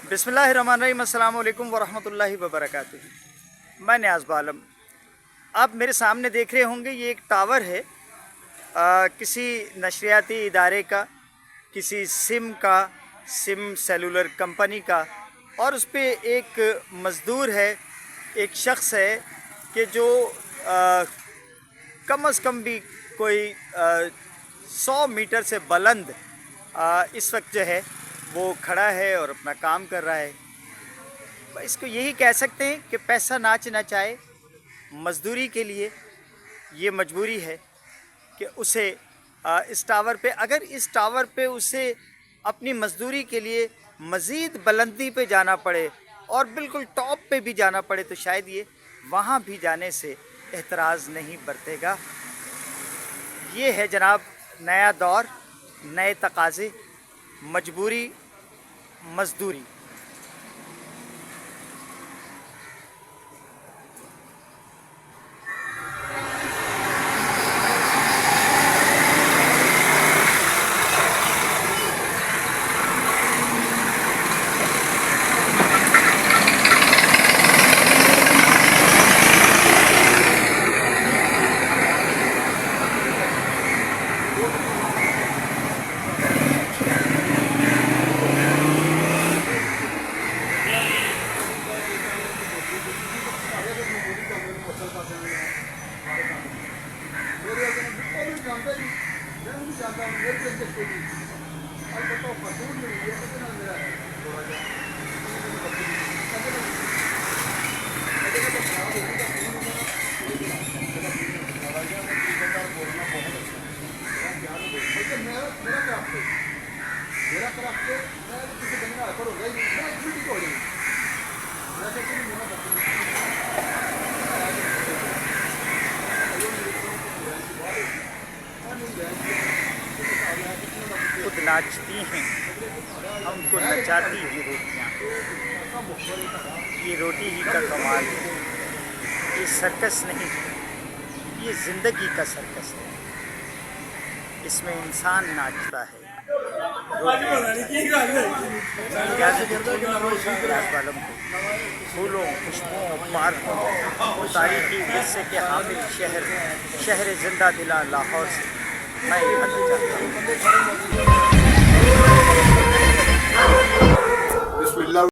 बिस्मिल्लाहिर्रहमानिर्रहीम, अस्सलाम वालेकुम वरहमतुल्लाहि वबरकातुहू। मैं नियाज़ बालम। आप मेरे सामने देख रहे होंगे, ये एक टावर है किसी नशरियाती इदारे का, किसी सिम सेलुलर कंपनी का। और उस पर एक मज़दूर है, एक शख्स है कि जो कम अज़ कम भी कोई 100 मीटर से बुलंद इस वक्त जो है वो खड़ा है और अपना काम कर रहा है। इसको यही कह सकते हैं कि पैसा नाच नचाए, मज़दूरी के लिए ये मजबूरी है कि उसे इस टावर पे, अगर इस टावर पे उसे अपनी मज़दूरी के लिए मज़ीद बुलंदी पे जाना पड़े और बिल्कुल टॉप पे भी जाना पड़े, तो शायद ये वहाँ भी जाने से एतराज़ नहीं बरतेगा। ये है जनाब नया दौर, नए तकाज़े, मजबूरी, मज़दूरी। खुद नाचती हैं, हमको नचाती हैं रोटियाँ। ये रोटी ही का कमाल है, ये सर्कस नहीं है, ये ज़िंदगी का सर्कस है। इसमें इंसान नाचता है। वालों को फूलों, खुशबुओं, पार्कों और तारीखी विरसे के हामिल शहर जिंदा दिला लाहौर से मैं यहाँ चाहता हूँ।